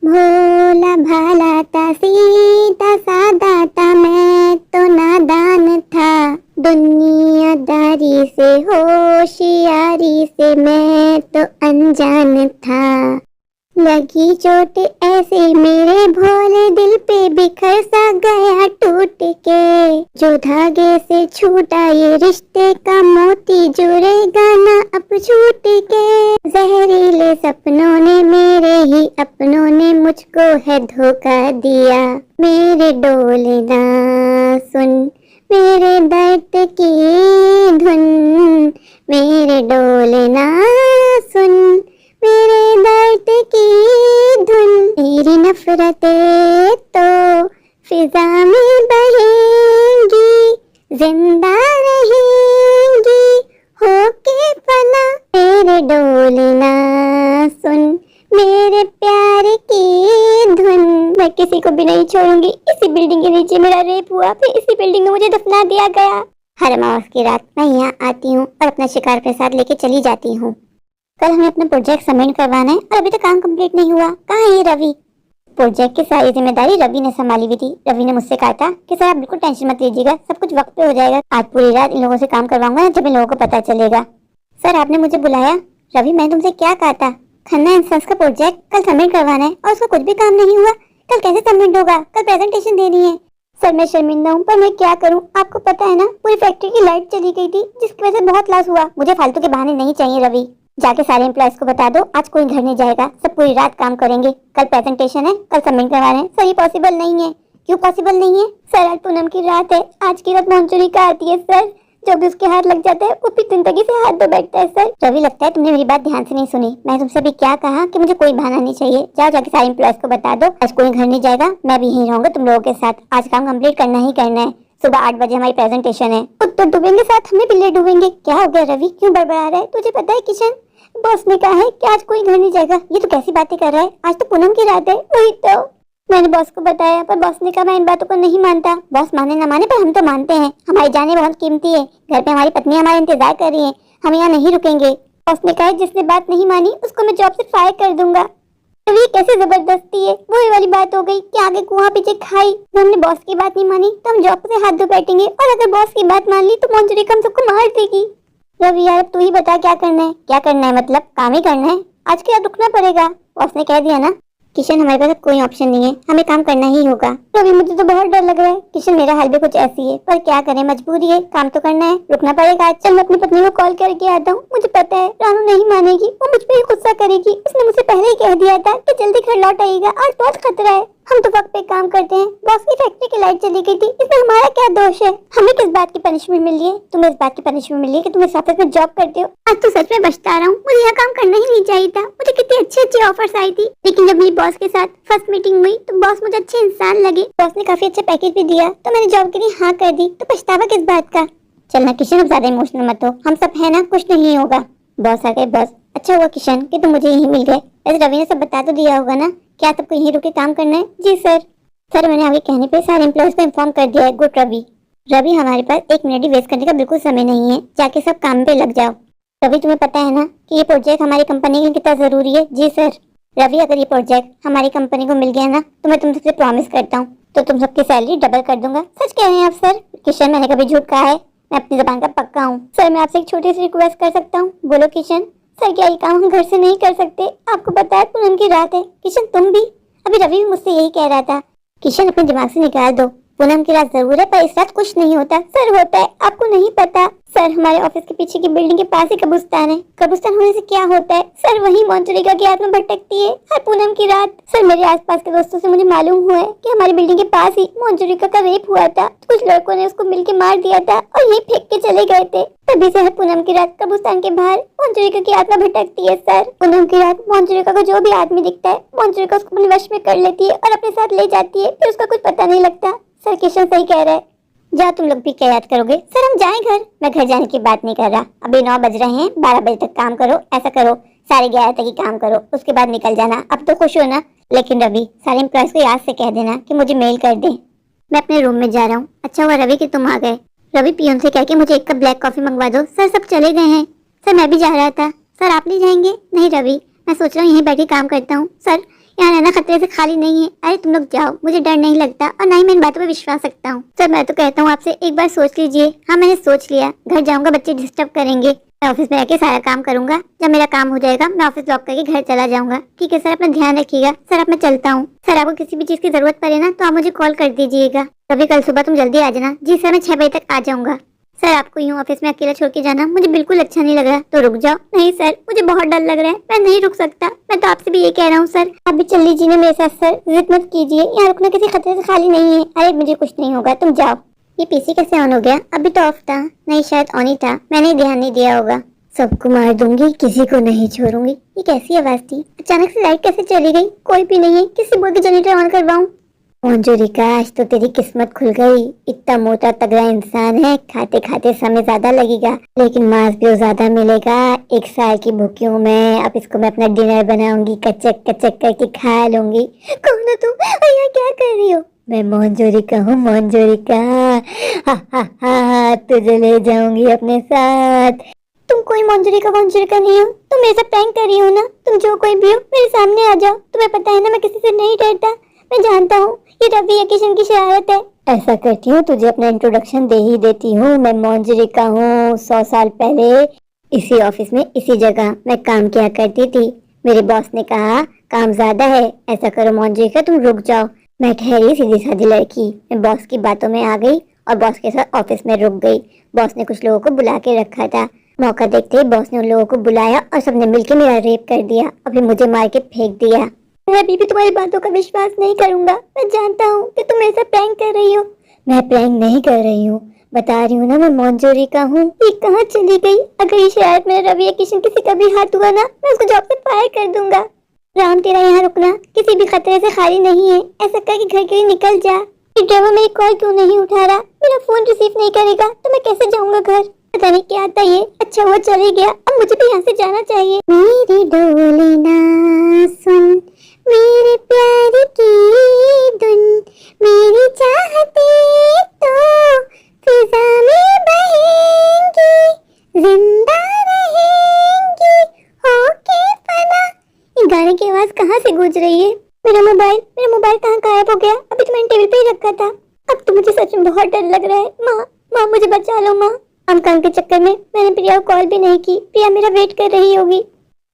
भोला भाला था, सीधा साधा था, मैं तो नादान था। दुनियादारी से होशियारी से मैं तो अनजान था। लगी चोट ऐसे मेरे भोले दिल पे बिखर सा गया टूट के। जो धागे से छूटा ये रिश्ते का मोती जुड़ेगा ना अब छूट के। जहरीले सपनों ने मेरे ही अपनों ने मुझको है धोखा दिया। मेरे डोले ना सुन मेरे दर्द की धुन। मेरे डोले ना सुन मेरे दर्द की धुन। मेरी नफरतें तो फिजा में बहेंगी, जिंदा रहेंगी होके फना। मेरे डोले ना सुन मेरे प्यार की धुन। मैं किसी को भी नहीं छोड़ूंगी। इसी बिल्डिंग के नीचे मेरा रेप हुआ, फिर इसी बिल्डिंग में मुझे दफना दिया गया। हर अमावस की रात मैं यहाँ आती हूँ और अपना शिकार अपने साथ लेके चली जाती हूँ। कल हमें अपना प्रोजेक्ट सबमिट करवाना है और अभी तक काम कंप्लीट नहीं हुआ। कहाँ है ये रवि? प्रोजेक्ट की सारी जिम्मेदारी रवि ने संभाली हुई थी। रवि ने मुझसे कहा था कि सर आप बिल्कुल टेंशन मत लीजिएगा, सब कुछ वक्त पे हो जाएगा। आज पूरी रात इन लोगों से काम करवाऊंगा जब इन लोगों को पता चलेगा। सर आपने मुझे बुलाया? रवि मैंने तुमसे क्या कहा था? खन्ना इंस्टेंस का प्रोजेक्ट कल सबमिट करवाना है और उसका कुछ भी काम नहीं हुआ। कल कैसे सबमिट होगा? कल प्रेजेंटेशन देनी है। सर मैं शर्मिंदा हूँ पर मैं क्या करूँ? आपको पता है ना पूरी फैक्ट्री की लाइट चली गई थी जिसकी वजह से बहुत लॉस हुआ। मुझे फालतू के बहाने नहीं चाहिए रवि। जाके सारे एम्प्लॉयज को बता दो आज कोई घर नहीं जाएगा, सब पूरी रात काम करेंगे। कल प्रेजेंटेशन है, कल सबमिट करवाना है। सर ये पॉसिबल नहीं है। क्यों पॉसिबल नहीं है? सर आज पूनम की रात है, आज की रात मंचूरी का आती है सर। जो भी उसके हाथ लग जाता है वो भी जिंदगी से हाथ धो बैठता है सर। रवि लगता है तुमने मेरी बात ध्यान से नहीं सुनी। मैं तुमसे भी क्या कहा कि मुझे कोई बहाना नहीं चाहिए। जाओ जाके सारे एम्प्लॉयज को बता दो आज कोई घर नहीं जाएगा, मैं भी यहीं रहूंगा तुम लोगों के साथ। आज काम कंप्लीट करना ही करना है। सुबह 8 बजे हमारी प्रेजेंटेशन है। तो डूबेंगे साथ, हमें भी ले डूबेंगे। क्या हो गया रवि, क्यों बड़बड़ा रहा है? तुझे पता है किशन बॉस ने कहा है कि आज कोई घर नहीं जाएगा। ये तो कैसी बातें कर रहा है? आज तो पूनम की रात है। वही तो मैंने बॉस को बताया पर बॉस ने कहा मैं इन बातों को नहीं मानता। बॉस माने ना माने पर हम तो मानते हैं। हमारी जानें बहुत कीमती है। घर पे हमारी पत्नी हमारा इंतजार कर रही है, हम यहाँ नहीं रुकेंगे। बॉस ने कहा जिसने बात नहीं मानी उसको मैं जॉब से फायर कर दूंगा। तो ये कैसे जबरदस्ती है? वही वाली बात हो गई कि आगे कुआं पीछे खाई। हमने बॉस की बात नहीं मानी तो हम जॉब से हाथ धो बैठेंगे और अगर बॉस की बात मान ली तो मंजूरी हम सबको मार देगी। रवि यार तू ही बता क्या करना है? क्या करना है मतलब काम ही करना है। आज क्या रुकना पड़ेगा? बॉस ने कह दिया ना। किशन हमारे पास कोई ऑप्शन नहीं है, हमें काम करना ही होगा। रवि मुझे तो बहुत डर लग रहा है। किशन मेरा हाल भी कुछ ऐसी है पर क्या करें, मजबूरी है, काम तो करना है, रुकना पड़ेगा। चल मैं अपनी पत्नी को कॉल करके आता हूँ। मुझे पता है रानू नहीं मानेगी, वो मुझ पर ही गुस्सा करेगी। उसने मुझे पहले ही कह दिया था कि जल्दी घर लौट आएगा, आज बहुत खतरा है। हम तो वक्त पे काम करते हैं। बॉस की फैक्ट्री की लाइट चली गई थी, इसमें हमारा क्या दोष है? हमें किस बात की पनिशमेंट मिली है? तुम्हें इस बात की पनिशमेंट मिली है कि तुम इस ऑफिस में जॉब करते हो। आज तो सच में पछता रहा हूँ, मुझे यहाँ काम करना ही नहीं चाहिए था। मुझे कितनी अच्छी अच्छी ऑफर्स आई थी, लेकिन जब मेरी बॉस के साथ फर्स्ट मीटिंग हुई तो बॉस मुझे अच्छे इंसान लगे। बॉस ने काफी अच्छा पैकेज भी दिया तो मैंने जॉब के लिए हाँ कर दी। तो पछतावा किस बात का? चलना किशन अब ज्यादा इमोशनल मत हो, हम सब है ना, कुछ नहीं होगा। बॉस आ गए बॉस। अच्छा हुआ किशन कि तुम मुझे यहीं मिल गए। वैसे रवि ने सब बता तो दिया होगा ना? क्या सबको यहीं रुके काम करना है? जी सर। सर मैंने आपके कहने पे सारे एम्प्लॉयज को इन्फॉर्म कर दिया है। गुड रवि। रवि हमारे पास 1 मिनट भी वेस्ट करने का बिल्कुल समय नहीं है, जाके सब काम पे लग जाओ। रवि तुम्हें पता है ना कि ये प्रोजेक्ट हमारी कंपनी के लिए कितना जरूरी है? जी सर। रवि अगर ये प्रोजेक्ट हमारी कंपनी को मिल गया ना तो मैं तुमसे प्रॉमिस करता हूँ तो तुम सबकी सैलरी डबल कर दूंगा। सच कह रहे हैं आप सर? किशन मैंने कभी झूठ कहा है? मैं अपनी जबान का पक्का हूँ। सर मैं आपसे एक छोटी सी रिक्वेस्ट कर सकता हूँ? बोलो किशन। सर क्या ये काम हम घर से नहीं कर सकते? आपको पता है पूनम की रात है। किशन तुम भी? अभी रवि भी मुझसे यही कह रहा था। किशन अपने दिमाग से निकाल दो, पूनम की रात जरूर है पर इस रात कुछ नहीं होता। सर होता है, आपको नहीं पता। सर हमारे ऑफिस के पीछे की बिल्डिंग के पास ही कब्रिस्तान है। कब्रिस्तान होने से क्या होता है? सर वही मंचूरिका की आत्मा भटकती है हर पूनम की रात। सर मेरे आसपास के दोस्तों से मुझे मालूम हुआ है कि हमारी बिल्डिंग के पास ही मंचूरिका का रेप हुआ था। कुछ लड़कों ने उसको मिलके मार दिया था और यही फेंक के चले गए थे। तभी से हर पूनम की रात कब्रिस्तान के बाहर मंचूरिका की आत्मा भटकती है। सर पूनम की रात मंचूरिका को जो भी आदमी दिखता है मंचूरिका उसको अपने वश में कर लेती है और अपने साथ ले जाती है, फिर उसका कुछ पता नहीं लगता। सर किशन सही कह रहा है। जाओ तुम लोग भी क्या याद करोगे। सर हम जाएं घर। मैं घर जाने की बात नहीं कर रहा, अभी 9 बज रहे हैं, 12 बजे तक काम करो। ऐसा करो 11:30 तक ही काम करो, उसके बाद निकल जाना। अब तो खुश हो ना। लेकिन रवि, सारे एम्प्लॉयज को याद से कह देना कि मुझे मेल कर दे। मैं अपने रूम में जा रहा हूँ। अच्छा हुआ रवि कि तुम आ गए। रवि पियून से कह के मुझे 1 कप ब्लैक कॉफी मंगवा दो। सर सब चले गए हैं। सर मैं भी जा रहा था। सर आप नहीं जाएंगे? नहीं रवि, मैं सोच रहा हूँ यहीं बैठे काम करता हूँ। सर यहाँ रहना खतरे से खाली नहीं है। अरे तुम लोग जाओ, मुझे डर नहीं लगता और ना ही मैं इन बातों पर विश्वास रखता हूँ। सर मैं तो कहता हूँ आपसे एक बार सोच लीजिए। हाँ मैंने सोच लिया, घर जाऊंगा, बच्चे डिस्टर्ब करेंगे। मैं ऑफिस में आके सारा काम करूंगा। जब मेरा काम हो जाएगा मैं ऑफिस लॉक करके घर चला जाऊंगा। ठीक है सर, अपना ध्यान रखिएगा। सर अब मैं चलता हूँ। सर आपको किसी भी चीज की जरूरत पड़े ना तो आप मुझे कॉल कर दीजिएगा। कभी कल सुबह तुम जल्दी आ जाना। जी सर, मैं 6 बजे तक आ जाऊंगा। सर आपको यूँ ऑफिस में अकेला छोड़ के जाना मुझे बिल्कुल अच्छा नहीं लग रहा, तो रुक जाओ। नहीं सर, मुझे बहुत डर लग रहा है, मैं नहीं रुक सकता। मैं तो आपसे भी ये कह रहा हूँ सर, आप भी चल लीजिए ना मेरे साथ। सर जिद मत कीजिए, यहाँ रुकना किसी खतरे से खाली नहीं है। अरे मुझे कुछ नहीं होगा, तुम जाओ। ये पीसी कैसे ऑन हो गया? अभी तो ऑफ था। नहीं शायद ऑन ही था, मैंने ध्यान नहीं दिया होगा। सबको मार दूंगी, किसी को नहीं छोड़ूंगी। ये कैसी आवाज थी? अचानक से लाइट कैसे चली गई? कोई भी नहीं है, किसी बोल के जनरेटर ऑन करवाऊं? मंजूरिका, आज तो तेरी किस्मत खुल गई। इतना मोटा तगड़ा इंसान है, खाते खाते समय ज्यादा लगेगा लेकिन मांस भी ज्यादा मिलेगा। 1 साल की भूखी हूँ मैं, अब इसको मैं अपना डिनर बनाऊंगी, कचक कचक करके खा लूंगी। कौन हो तुम? यहाँ क्या कर रही हो? मैं मंजूरिका हूँ, मंजूरिका। हा हा हा, तुझे ले जाऊंगी अपने साथ। तुम कोई मंजूरिका वंजूरिका नहीं हो, तुम मेरे साथ प्रैंक कर रही हो ना। तुम जो कोई भी हो मेरे सामने आ जाओ। तुम्हें पता है ना मैं किसी से नहीं डरता। मैं जानता हूँ ये रवि या किशन की शरारत है। ऐसा करती हूँ तुझे अपना इंट्रोडक्शन दे ही देती हूँ। मैं मंजूरिका हूँ। 100 साल पहले इसी ऑफिस में इसी जगह मैं काम किया करती थी। मेरे बॉस ने कहा काम ज्यादा है, ऐसा करो मंजूरिका तुम रुक जाओ। मैं ठहरी सीधी सादी लड़की, मैं बॉस की बातों में आ गई और बॉस के साथ ऑफिस में रुक गई। बॉस ने कुछ लोगों को बुला के रखा था। मौका देखते ही बॉस ने उन लोगों को बुलाया और सबने मिलकर मेरा रेप कर दिया और फिर मुझे मार के फेंक दिया। मैं अभी भी तुम्हारी बातों का विश्वास नहीं करूंगा। मैं जानता हूँ कि तुम मेरे साथ प्रैंक कर रही हो। मैं प्रैंक नहीं कर रही हूँ, बता रही हूँ ना, मैं मंजूरिका हूँ। ये कहाँ चली गई? अगर ये शायद मेरा रवि या किशन किसी का भी हाथ हुआ ना, मैं उसको जॉब से फायर कर दूंगा। राम तेरा यहाँ रुकना किसी भी खतरे से खाली नहीं है। ऐसा करके घर के लिए निकल जा। ये ड्राइवर मेरी कॉल क्यों नहीं उठा रहा? मेरा फोन रिसीव नहीं करेगा तो मैं कैसे जाऊंगा घर? पता नहीं क्या आता ये। अच्छा हुआ चले गया, अब मुझे भी यहाँ से जाना चाहिए। मेरी डोली ना सुन, मेरे प्यार की धुन, मेरी चाहते तो फिजा में बहेंगी, जिंदा रहेंगी होके फना। ये गाने की आवाज कहाँ से गूंज रही है? मेरा मोबाइल कहाँ गायब हो गया? अभी तो मैंने टेबल पे ही रखा था। अब तो मुझे सच में बहुत डर लग रहा है। माँ मुझे बचा लो माँ। काम के चक्कर में मैंने प्रिया को कॉल भी नहीं की। प्रिया मेरा वेट कर रही होगी।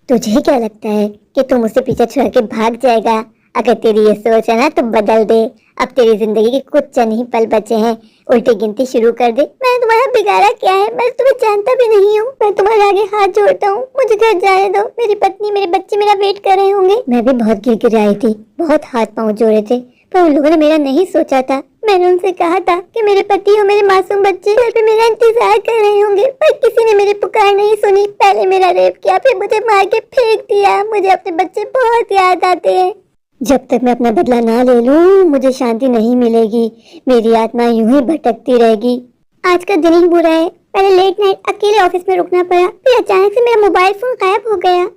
तुझे क्या लगता है कि तुम उससे पीछे छोड़ के भाग जाएगा? अगर तेरी ये सोच है ना तो बदल दे। अब तेरी जिंदगी के कुछ चंद ही पल बचे हैं, उल्टी गिनती शुरू कर दे। मैंने तुम्हारा बिगाड़ा क्या है? मैं तुम्हें जानता भी नहीं हूँ। मैं तुम्हारे आगे हाथ जोड़ता हूँ, मुझे घर जाने दो। मेरी पत्नी मेरे बच्चे मेरा वेट कर रहे होंगे। मैं भी बहुत गिर आई थी, बहुत हाथ पाँव जोड़े थे, पर उन लोगों ने मेरा नहीं सोचा था। मैंने उनसे कहा था कि मेरे पति और मेरे मासूम बच्चे घर पे मेरा इंतजार कर रहे होंगे, पर किसी ने मेरी पुकार नहीं सुनी। पहले मेरा रेप किया, फिर मुझे मार के फेंक दिया। मुझे अपने बच्चे बहुत याद आते हैं। जब तक मैं अपना बदला ना ले लूं, मुझे शांति नहीं मिलेगी। मेरी आत्मा यूं ही भटकती रहेगी। आज का दिन ही बुरा है। पहले लेट नाइट अकेले ऑफिस में रुकना पड़ा, फिर अचानक से मेरा मोबाइल फोन गायब हो गया।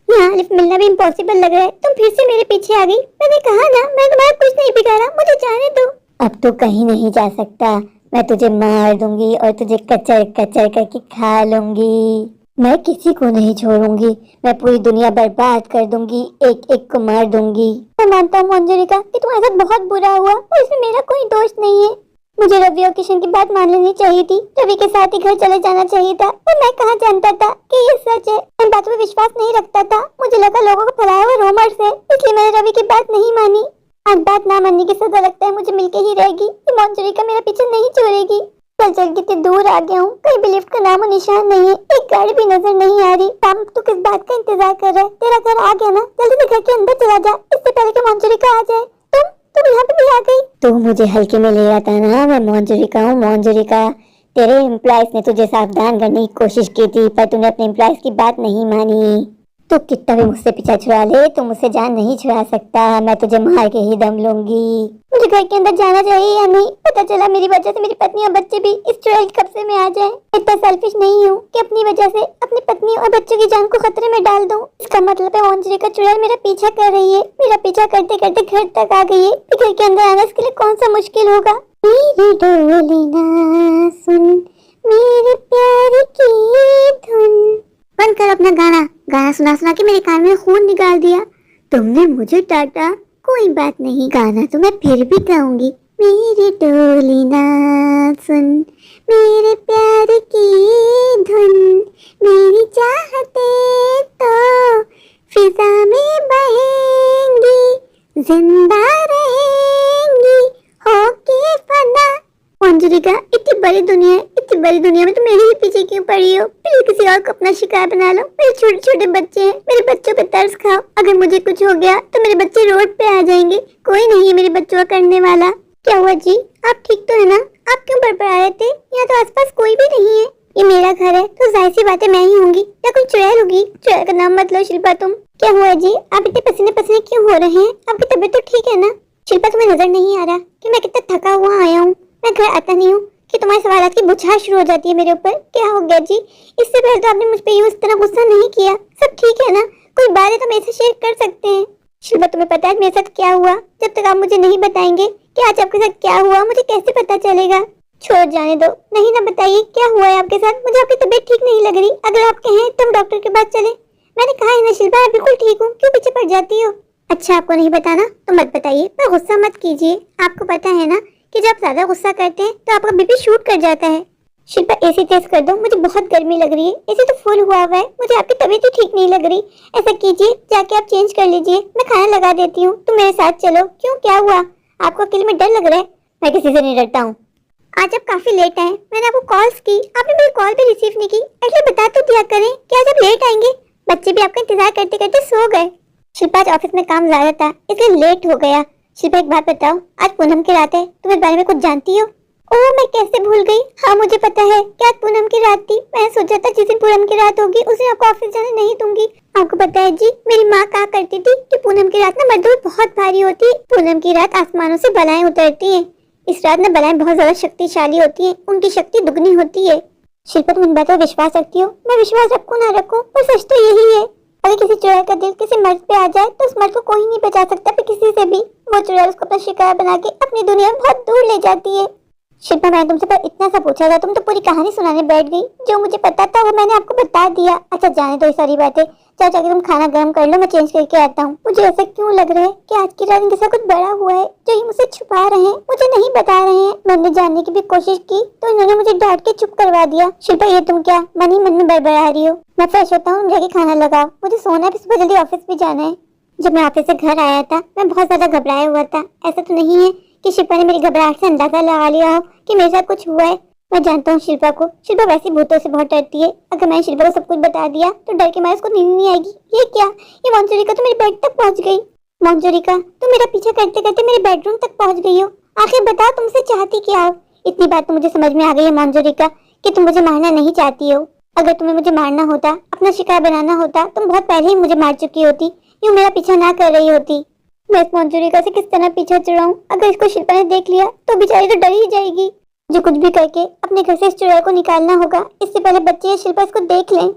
यहाँ लिफ्ट मिलना भी इम्पॉसिबल लग रहा है। तुम फिर से मेरे पीछे आ गई। मैंने कहा ना मैं तुम्हारा कुछ नहीं बिगाड़ा, मुझे जाने दो। अब तो कहीं नहीं जा सकता। मैं तुझे मार दूंगी और तुझे कचर कचर करके खा लूंगी। मैं किसी को नहीं छोड़ूंगी। मैं पूरी दुनिया बर्बाद कर दूंगी, एक एक को मार दूंगी। मैं मानता हूँ मंजूरिका कि तुम्हारे साथ बहुत बुरा हुआ और इसमें मेरा कोई दोष नहीं है। मुझे रवि और किशन की बात मान लेनी चाहिए थी। रवि के साथ ही घर चले जाना चाहिए था, पर मैं कहाँ जानता था कि ये सच है। मैं बातों में विश्वास नहीं रखता था। मुझे लगा लोगों को फैलाया हुआ रूमर्स है, इसलिए मैंने रवि की बात नहीं मानी। आज बात ना मानने की सजा लगता है मुझे मिलके ही रहेगी। ये मंजूरिका मेरा पीछे नहीं छोड़ेगी। चल कितने दूर आ गया हूँ, कहीं भी लिफ्ट का नाम और निशान नहीं है, एक गाड़ी भी नजर नहीं आ रही। काम तो किस बात का इंतजार कर रहा है? तेरा घर आ गया ना, जल्दी से घर के अंदर चला जा, इससे पहले कि मंजूरिका आ जाए। तुम यहाँ पे भी आ गई? तू मुझे हल्के में ले रहा था ना। मैं मंजूरिका हूँ, मंजूरिका। तेरे एम्प्लॉयज ने तुझे सावधान करने की कोशिश की थी, पर तूने अपने एम्प्लॉयज की बात नहीं मानी। तू कितना भी मुझसे पीछा छुड़ा ले, तू मुझसे जान नहीं छुड़ा सकता। मैं तुझे मार के ही दम लूंगी। मुझे घर के अंदर जाना चाहिए या नहीं? पता चला मेरी वजह से मेरी पत्नी और बच्चे भी इस चुड़ैल के कब्जे में आ जाएं। इतना सेल्फिश नहीं हूँ कि अपनी वजह से अपनी पत्नी और बच्चों की जान को खतरे में डाल दूं। इसका मतलब है मंजरी का चुड़ैल मेरा पीछा कर रही है। मेरा पीछा करते करते घर तक आ गई है। घर के अंदर आना इसके लिए कौन सा मुश्किल होगा। मेरी डोली ना सुन, मेरे प्यार की धुन। बंद कर अपना गाना। गाना सुना सुना के मेरे कान में खून निकाल दिया। तुमने मुझे डांटा, कोई बात नहीं, गाना तो मैं फिर भी गाऊंगी। मेरी डोली ना सुन, मेरे प्यार की धुन, मेरी चाहते तो फिजा में बहेंगी, जिंदा रहेंगी होके फना। मंजरिका, इतनी बड़ी दुनिया है, इतनी बड़ी दुनिया में तो मेरे ही पीछे क्यों पड़ी हो? प्लीज किसी और को अपना शिकार बना लो। मेरे छोटे छोटे बच्चे हैं, मेरे बच्चों पे तरस खाओ। अगर मुझे कुछ हो गया तो मेरे बच्चे रोड पे आ जाएंगे। कोई नहीं है मेरे बच्चों का करने वाला। क्या हुआ जी, आप ठीक तो है ना? आप क्यों बड़बड़ा रहे थे? यहाँ तो आसपास कोई भी नहीं है। ये मेरा घर है तो जाहिर सी बातें मैं ही होंगी या कोई चुड़ैल होगी। चुड़ैल का नाम मत लो शिल्पा तुम। क्या हुआ जी, आप इतने पसीने पसीने क्यों हो रहे हैं? आपकी तबीयत तो ठीक है ना? शिल्पा, तुम्हें नजर नहीं आ रहा कि मैं कितना थका हुआ आया हूँ? मैं घर आता नहीं हूँ कि तुम्हारे सवालात की बुछार शुरू हो जाती है मेरे ऊपर। क्या हो गया जी? इससे पहले तो आपने मुझ पे यूं इस तरह गुस्सा नहीं किया। सब ठीक है ना? कोई बात है तो मेरे से शेयर कर सकते हैं। शिल्पा, तुम्हें पता है मेरे साथ क्या हुआ? जब तक आप मुझे नहीं बताएंगे कि आज आपके साथ क्या हुआ, मुझे कैसे पता चलेगा? छोड़ जाने दो। नहीं ना, बताइए क्या हुआ है आपके साथ? मुझे आपकी तबीयत ठीक नहीं लग रही। अगर आप कहें तो हम डॉक्टर के पास चले। मैंने कहा है ना शिल्पा, मैं बिल्कुल ठीक हूँ, क्यों पीछे पड़ जाती हो? अच्छा, आपको नहीं बताना तो मत बताइए, पर गुस्सा मत कीजिए। आपको पता है ना कि जब ज्यादा गुस्सा करते हैं तो आपका बीपी शूट कर जाता है। शिल्पा, एसी तेज कर दो, मुझे बहुत गर्मी लग रही है। एसी तो फुल हुआ हुआ है, मुझे आपकी तबीयत ही ठीक नहीं लग रही। ऐसा कीजिए, जाके आप चेंज कर लीजिए, मैं खाना लगा देती हूँ, तुम मेरे साथ चलो। क्यों, क्या हुआ? आपको अकेले में डर लग रहा है? मैं किसी से नहीं डरता हूँ। आज आप काफी लेट आए, मैंने आपको कॉल्स की, आपने मेरी कॉल भी रिसीव नहीं की। एटलीस्ट बता तो दिया करें कि आज आप लेट आएंगे। बच्चे भी आपका इंतजार करते करते सो गए। शिल्पा, आज ऑफिस में काम ज्यादा था इसलिए लेट हो गया। शिल्पा, एक बात बताओ, आज पूनम की रात है, तुम इस बारे में कुछ जानती हो? ओह, मैं कैसे भूल गई। हाँ, मुझे पता है कि आज पूनम की रात थी। मैंने सोचा था जिस दिन पूनम की रात होगी उस दिन आपको ऑफिस जाने नहीं दूंगी। आपको पता है जी, मेरी माँ कहा करती थी कि पूनम की रात ना मर्दों बहुत भारी होती है। पूनम की रात आसमानों से बलाएं उतरती हैं। इस रात में बलाएं बहुत ज्यादा शक्तिशाली होती हैं, उनकी शक्ति दुगनी होती है। शिल्पा, तुम इन बातों पर विश्वास रखती हो? मैं विश्वास रखूं ना रखूं, पर सच तो यही है। अगर किसी चुड़ैल का दिल किसी मर्द पे आ जाए तो उस मर्द को कोई नहीं बचा सकता, पर किसी से भी। वो चुड़ैल उसको अपना शिकार बना के अपनी दुनिया में बहुत दूर ले जाती है। शिल्पा, मैंने तुमसे पर इतना सा पूछा था, तुम तो पूरी कहानी सुनाने बैठ गई। जो मुझे पता था वो मैंने आपको बता दिया। अच्छा, जाने दो ये सारी बातें। चल जाके तुम खाना गर्म कर लो, मैं चेंज करके आता हूँ। मुझे ऐसा क्यों लग रहा है कि आज की रात इनके साथ कुछ बड़ा हुआ है जो ये मुझसे छुपा रहे हैं, मुझे नहीं बता रहे हैं। मैंने जानने की भी कोशिश की तो इन्होंने मुझे डांट के चुप करवा दिया। शिल्पा, ये तुम क्या मन ही मन में बड़बड़ा रही हो? मैं फ्रेश होता हूँ, जाके खाना लगाओ, मुझे सोना है, फिर सुबह जल्दी ऑफिस भी जाना है। जब मैं ऑफिस से घर आया था मैं बहुत ज्यादा घबराया हुआ था। ऐसा तो नहीं है कि शिल्पा ने मेरी घबराहट से अंदाजा लगा लिया हो कि मेरे साथ कुछ हुआ है। मैं जानता हूँ शिल्पा को, शिल्पा वैसी भूतों से बहुत डरती है। अगर मैंने शिल्पा को सब कुछ बता दिया तो डर के मारे उसको नींद नहीं आएगी। ये क्या, ये मंजूरिका तो मेरे बेड तक पहुँच गई। मंजूरिका, तुम मेरा पीछा करते करते मेरे बेडरूम तक पहुँच गई हो। आखिर बताओ तुमसे चाहती क्या हो? इतनी बात तो मुझे समझ में आ गई है मंजूरिका कि तुम मुझे मारना नहीं चाहती हो। अगर तुम्हें मुझे मारना होता, अपना शिकार बनाना होता, तुम बहुत पहले ही मुझे मार चुकी होती। यूँ मेरा पीछा ना कर रही होती। मैं इस मंजूरिका से किस तरह पीछा छुड़ाऊं? अगर इसको शिल्पा ने देख लिया तो बेचारी तो डर ही जाएगी। जो कुछ भी करके अपने घर से इस चुड़ैल को निकालना होगा, इससे पहले बच्चे या शिल्पा इसको देख लें।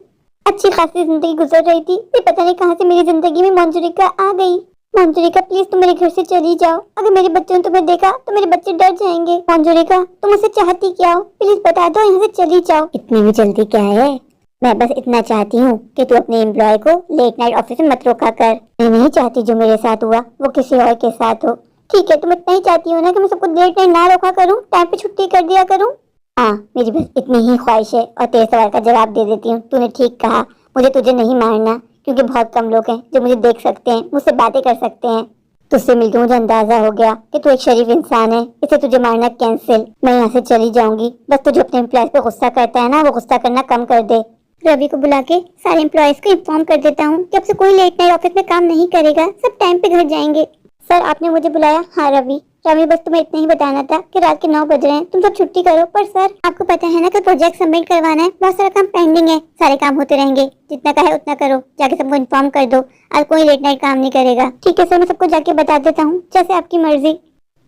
अच्छी खासी जिंदगी गुजर रही थी, फिर पता नहीं कहाँ से मेरी जिंदगी में मंजूरिका आ गई। मंजूरिका, प्लीज तुम मेरे घर से चली जाओ। अगर मेरे बच्चों ने तुम्हें देखा तो मेरे बच्चे डर जाएंगे। मंजूरिका, तुम मुझसे चाहती क्या हो? प्लीज बता दो, यहाँ से चली जाओ। इतनी भी जल्दी क्या है? मैं बस इतना चाहती हूँ कि तू अपने एम्प्लॉय को लेट नाइट ऑफिस में मत रोका कर। मैं नहीं चाहती जो मेरे साथ हुआ वो किसी और के साथ हो। ठीक है, तुम इतना ही चाहती हो ना कि मैं सबको लेट नाइट ना रोका करूँ, टाइम पे छुट्टी कर दिया करूँ? हाँ, मेरी बस इतनी ही ख्वाहिश है और तेरे सवाल का जवाब दे देती हूँ। तूने ठीक कहा, मुझे तुझे नहीं मारना, क्योंकि बहुत कम लोग हैं जो मुझे देख सकते हैं, मुझसे बातें कर सकते हैं। तुझसे मिलकर मुझे अंदाजा हो गया कि तू एक शरीफ इंसान है, इसे तुझे मारना कैंसिल। मैं यहाँ से चली जाऊंगी। बस तुझे अपने एम्प्लॉयज पे गुस्सा करता है ना, वो गुस्सा करना कम कर दे। रवि को बुला के सारे एम्प्लॉयज को इन्फॉर्म कर देता हूँ कि अब से कोई लेट नाइट ऑफिस में काम नहीं करेगा, सब टाइम पे घर जाएंगे। सर, आपने मुझे बुलाया? हाँ रवि, रवि बस तुम्हें इतना ही बताना था कि रात के 9 बज रहे हैं, तुम सब छुट्टी करो। पर सर आपको पता है ना कि प्रोजेक्ट सबमिट करवाना है, बहुत सारा काम पेंडिंग है, सारे काम होते रहेंगे, जितना का है उतना करो, जाके सबको इन्फॉर्म कर दो, और कोई लेट नाइट काम नहीं करेगा। ठीक है सर, मैं सबको जाके बता देता हूँ, जैसे आपकी मर्जी।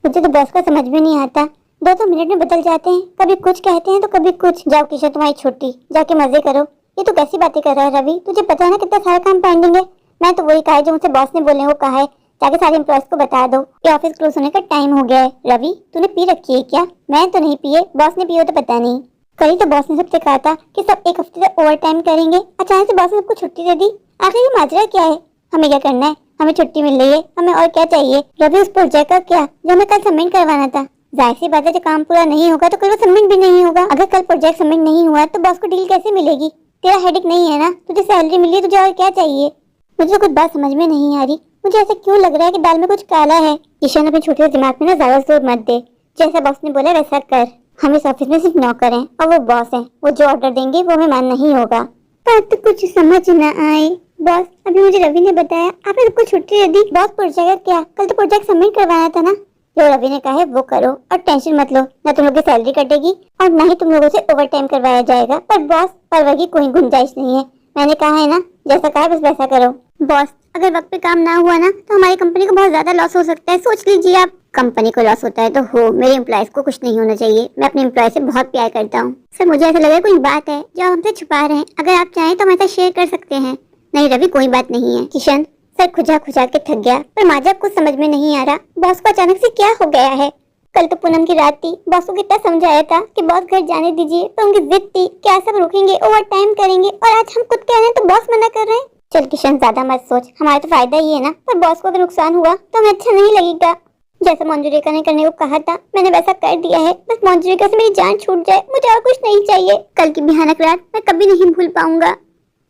मुझे तो बॉस का समझ में नहीं आता, 2-2 मिनट में बदल जाते हैं, कभी कुछ कहते हैं तो कभी कुछ। जाओ किशन, तुम्हारी छुट्टी, जाके मजे करो। ये तो कैसी बातें कर रहा है रवि, तुझे पता है ना कितना सारा काम पेंडिंग है। मैं तो वही कहा है जो मुझसे बॉस ने बोले वो कहा है, जाके सारे एम्प्लॉयज को बता दो कि ऑफिस क्लोज होने का टाइम हो गया है। रवि तूने पी रखी है क्या? मैं तो नहीं पिए, बॉस ने पिए तो पता नहीं। कल तो बॉस ने सबसे कहा था कि सब 1 हफ्ते तक ओवर टाइम करेंगे, अचानक से बॉस ने सबको छुट्टी दे दी। आखिर ये माजरा क्या है? हमें क्या करना है? हमें छुट्टी मिल रही है, हमें और क्या चाहिए? रवि उस प्रोजेक्ट का क्या जो हमें कल सबमिट करवाना था? जाहिर सी बात है, जब काम पूरा नहीं होगा तो कल वो सबमिट भी नहीं होगा। अगर कल प्रोजेक्ट सबमिट नहीं हुआ तो बॉस को डील कैसे मिलेगी? तेरा हेडेक नहीं है ना, तुझे सैलरी मिली है, तुझे और क्या चाहिए? मुझे कुछ बात समझ में नहीं आ रही, मुझे ऐसा क्यों लग रहा है कि दाल में कुछ काला है। किशन अपने छोटे दिमाग में ना ज्यादा जोर मत दे, जैसा बॉस ने बोला वैसा कर। हम इस ऑफिस में सिर्फ नौकर हैं और वो बॉस हैं, वो जो ऑर्डर देंगे वो हमें मानना ही होगा। पर तो कुछ समझ न आए बॉस, अभी मुझे रवि ने बताया आपने सबको छुट्टी दे दी। बॉस प्रोजेक्ट क्या? कल तो प्रोजेक्ट सबमिट करवाना था ना। जो रवि ने कहा है वो करो और टेंशन मत लो, ना तुम लोग की सैलरी कटेगी और ना ही तुम लोगों से ओवर टाइम करवाया जाएगा। पर बॉस, परवाह की कोई गुंजाइश नहीं है, मैंने कहा है ना, जैसा कहा बस वैसा करो। बॉस अगर वक्त पे काम ना हुआ ना तो हमारी कंपनी को बहुत ज्यादा लॉस हो सकता है, सोच लीजिए आप। कंपनी को लॉस होता है तो हो, मेरे एम्प्लॉयज को कुछ नहीं होना चाहिए, मैं अपने एम्प्लॉय से बहुत प्यार करता हूँ। सर मुझे ऐसा लग रहा है कोई बात है जो आप हमसे छुपा रहे हैं, अगर आप चाहें तो हमारे साथ शेयर कर सकते हैं। नहीं रवि, कोई बात नहीं है। किशन सर खुजा खुजा के थक गया, पर माजा कुछ समझ में नहीं आ रहा, बॉस को अचानक से क्या हो गया है। कल तो पूनम की रात थी, बॉस को कितना समझाया था कि बॉस घर जाने दीजिए, पर उनकी जिद थी क्या सब रुकेंगे, ओवर टाइम करेंगे, और आज हम खुद कह रहे हैं तो बॉस मना कर रहे हैं। चल किशन ज्यादा मत सोच, हमारा तो फायदा ही है ना, पर बॉस को अगर नुकसान हुआ तो हमें अच्छा नहीं लगेगा। जैसा मंजूरिका ने करने को कहा था मैंने वैसा कर दिया है, बस मंजूरिका से मेरी जान छूट जाए, मुझे और कुछ नहीं चाहिए। कल की भयानक रात मैं कभी नहीं भूल पाऊंगा।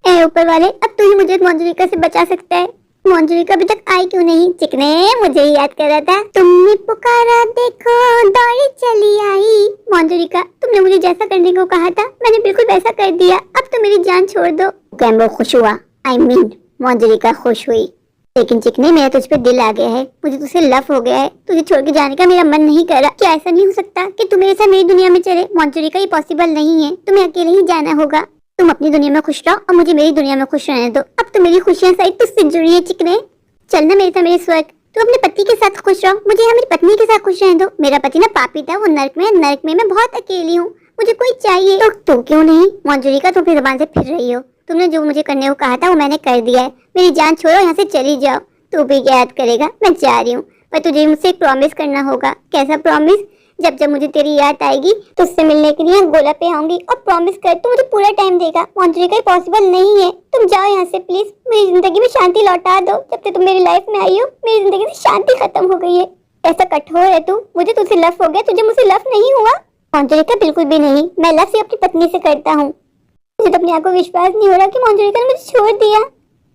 ए ऊपर वाले, अब तू ही मुझे मंजूरिका से बचा सकता है। मंजूरिका अभी तक आई क्यों नहीं? चिकने मुझे ही याद कर रहा था, तुमने पुकारा देखो दौड़ी चली आई। मंजूरिका तुमने मुझे जैसा करने को कहा था मैंने बिल्कुल वैसा कर दिया, अब तो मेरी जान छोड़ दो। कैम्बो खुश हुआ, I mean, मंजूरिका खुश हुई, लेकिन चिकने मेरा तुझ पे दिल आ गया है, मुझे तुझसे लव हो गया है, तुझे छोड़ के जाने का मेरा मन नहीं कर रहा। क्या ऐसा नहीं हो सकता कि तू मेरे साथ मेरी दुनिया में चले? मंजूरिका ये पॉसिबल नहीं है, तुम्हें अकेले ही जाना होगा। तुम अपनी दुनिया में खुश रहो और मुझे मेरी दुनिया में खुश रहने दो। अब तो मेरी खुशियां शायद तुझसे जुड़ी है चिकने, चलना मेरे साथ मेरे स्वर्ग। तू अपने पति के साथ खुश रहो, मुझे यहाँ मेरी पत्नी के साथ खुश रहने दो। मेरा पति ना पापी था, वो नर्क में, नर्क में मैं बहुत अकेली हूँ, मुझे कोई चाहिए। तो तू क्यों नहीं? मंजूरिका तुम अपनी जुबान से फिर रही हो, तुमने जो मुझे करने को कहा था वो मैंने कर दिया है, मेरी जान छोड़ो, यहाँ से चली जाओ। तू भी याद करेगा, मैं जा रही हूँ, पर तुझे मुझसे एक प्रॉमिस करना होगा। कैसा प्रॉमिस? जब जब मुझे तेरी याद आएगी तो उससे मिलने के लिए गोला पे आऊंगी, और प्रॉमिस कर तू मुझे पूरा टाइम देगा। मंजूरिका ये पॉसिबल नहीं है, तुम जाओ यहाँ से प्लीज, मेरी जिंदगी में शांति लौटा दो। जब से तुम मेरी लाइफ में आई हो मेरी जिंदगी से शांति खत्म हो गई है। ऐसा कठोर है तू, मुझे तुझसे लव हो गया, तुझे मुझसे लव नहीं हुआ? मंजूरिका बिल्कुल भी नहीं, मैं लव सिर्फ अपनी पत्नी से करता हूँ। मुझे तो अपने आप को विश्वास नहीं हो रहा कि मंजूरिका ने मुझे छोड़ दिया।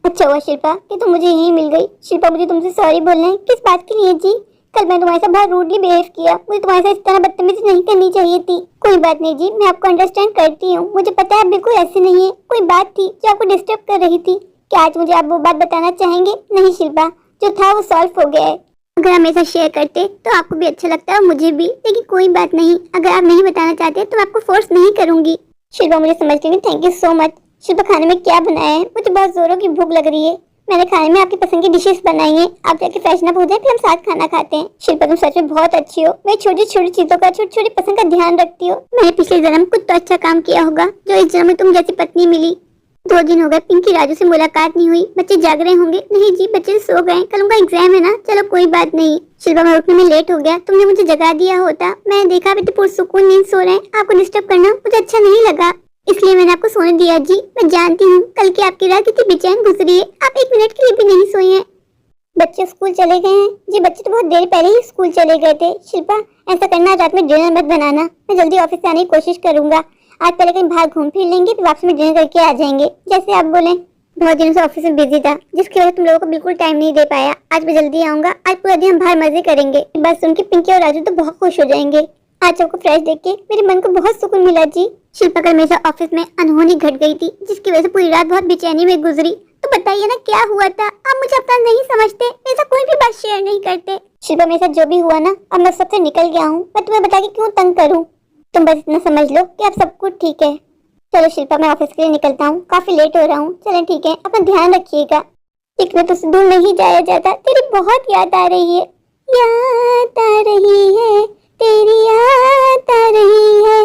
अच्छा हुआ शिल्पा कि तुम मुझे यहीं मिल गई। शिल्पा मुझे तुमसे सॉरी बोलना है। किस बात के लिए जी? कल मैं तुम्हारे साथ बहुत रूडली बिहेव किया, मुझे तुम्हारे साथ इस तरह बदतमीजी नहीं करनी चाहिए थी। कोई बात नहीं जी, मैं आपको अंडरस्टैंड करती हूँ, मुझे पता है आप बिल्कुल ऐसे नहीं है। कोई बात थी जो आपको डिस्टर्ब कर रही थी, क्या आज मुझे आप वो बात बताना चाहेंगे? नहीं शिल्पा, जो था वो सॉल्व हो गया है। अगर आप मेरे साथ शेयर करते तो आपको भी अच्छा लगता है और मुझे भी, लेकिन कोई बात नहीं, अगर आप नहीं बताना चाहते तो मैं आपको फोर्स नहीं करूंगी। शिल्पा मुझे समझ गई, thank you so much. Shilpa खाने में क्या बनाया है? मुझे बहुत जोरों की भूख लग रही है। मैंने खाने में आपकी पसंद की डिशेस बनाई हैं, आप जाके फ्रेशन अप हो जाए फिर हम साथ खाना खाते हैं। शिल्पा तुम सच में बहुत अच्छी हो, मैं छोटी छोटी चीजों का, छोटी छोटी पसंद का ध्यान रखती हो। मैंने पिछले जन्म कुछ तो अच्छा काम किया होगा जो इस जन्म में तुम जैसी पत्नी मिली। 2 दिन हो गए पिंकी राजू से मुलाकात नहीं हुई, बच्चे जाग रहे होंगे। नहीं जी, बच्चे सो गए, कल उनका एग्जाम है ना। चलो कोई बात नहीं। शिल्पा मैं उठने में लेट हो गया, तुमने मुझे जगा दिया होता। मैं देखा अभी तो पुरसुकून नींद सो रहे हैं, आपको डिस्टर्ब करना मुझे अच्छा नहीं लगा, इसलिए मैंने आपको सोने दिया। जी मैं जानती हूँ कल की आपकी रात कितनी बेचैन गुजरी है, आप 1 मिनट के लिए भी नहीं सोए हैं। बच्चे स्कूल चले गए हैं जी? बच्चे तो बहुत देर पहले ही स्कूल चले गए थे। शिल्पा ऐसा करना, रात में डिनर मत बनाना, मैं जल्दी ऑफिस से आने की कोशिश करूंगा। आज पहले कहीं बाहर घूम फिर लेंगे, फिर वापस में डिनर करके आ जाएंगे, जैसे आप बोले। बहुत दिनों से ऑफिस में बिजी था, जिसकी वजह से तुम लोगों को बिल्कुल टाइम नहीं दे पाया। आज मैं जल्दी आऊंगा, आज पूरा दिन हम बाहर मजे करेंगे। बस सुन के पिंकी और राजू तो बहुत खुश हो जाएंगे। आज आपको फ्रेश देख के मेरे मन को बहुत सुकून मिला जी। शिल्पा कल मेरे साथ ऑफिस में अनहोनी घट गई थी, जिसकी वजह से पूरी रात बहुत बेचैनी में गुजरी। तो बताइए ना क्या हुआ था। आप मुझे अपना नहीं समझते, मेरे साथ कोई भी बात शेयर नहीं करते। शिल्पा मेरे साथ जो भी हुआ ना, अब मैं सबसे निकल गया हूँ। मैं तुम्हें बता के क्यों तंग करूँ। तुम बस इतना समझ लो कि अब सब कुछ ठीक है। चलो शिल्पा, मैं ऑफिस के लिए निकलता हूँ, काफी लेट हो रहा हूँ। चलो ठीक है, अपना ध्यान रखिएगा। चिकने तुझसे दूर नहीं जाया जाता, तेरी बहुत याद आ रही है। याद आ रही है, तेरी याद आ रही है,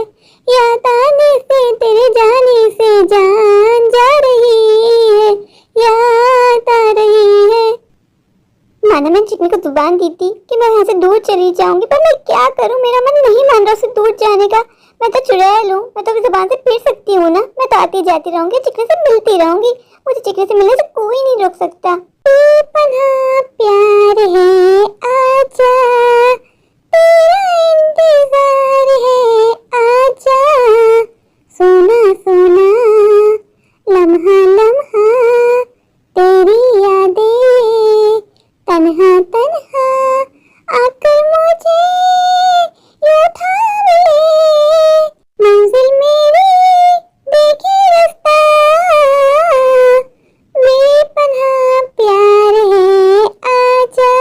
याद आने से तेरे जाने से जान जा रही है, याद आ रही है। माना मैंने चिकनी को जुबान दी थी कि मैं यहाँ से दूर चली जाऊंगी, पर मैं क्या करूँ, मेरा मन नहीं मान रहा उससे दूर जाने का। मैं तो चुड़ैल हूँ, मैं तो अपनी जुबान से फिर सकती हूँ ना। मैं तो आती जाती रहूंगी, चिकने से मिलती रहूंगी। मुझे चिकने से मिलने से कोई नहीं रोक सकता। बेपनाह प्यार है, आजा, तेरा इंतजार है, आजा, सोना सोना, लम्हा लम्हा, तेरी यादें तन्हा तन्हा आकर मुझे यूं थाम ले, मंजिल मेरी देखे रास्ता, बेपनाह प्यार है, आजा,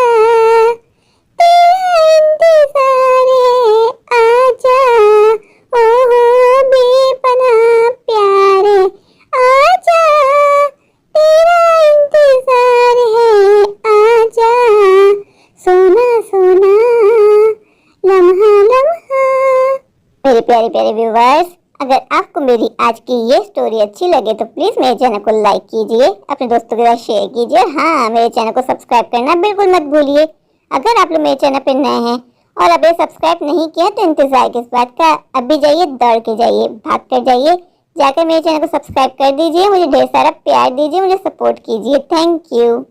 तेरा इंतजार है, आजा, ओहो बेपनाह प्यार है, आजा, तेरा इंतजार है, आजा, सोना सोना, लम्हा लम्हा। मेरे प्यारे प्यारे व्यूवर्स, अगर आपको मेरी आज की ये स्टोरी अच्छी लगे तो प्लीज मेरे चैनल को लाइक कीजिए, अपने दोस्तों के साथ शेयर कीजिए। हाँ, मेरे चैनल को सब्सक्राइब करना बिल्कुल मत भूलिए। अगर आप लोग मेरे चैनल पर नए हैं और अभी सब्सक्राइब नहीं किया तो इंतजार किस बात का। अभी जाइए, दौड़ के जाइए, भाग कर जाइए, जाकर मेरे चैनल को सब्सक्राइब कर दीजिए। मुझे ढेर सारा प्यार दीजिए, मुझे सपोर्ट कीजिए। Thank you.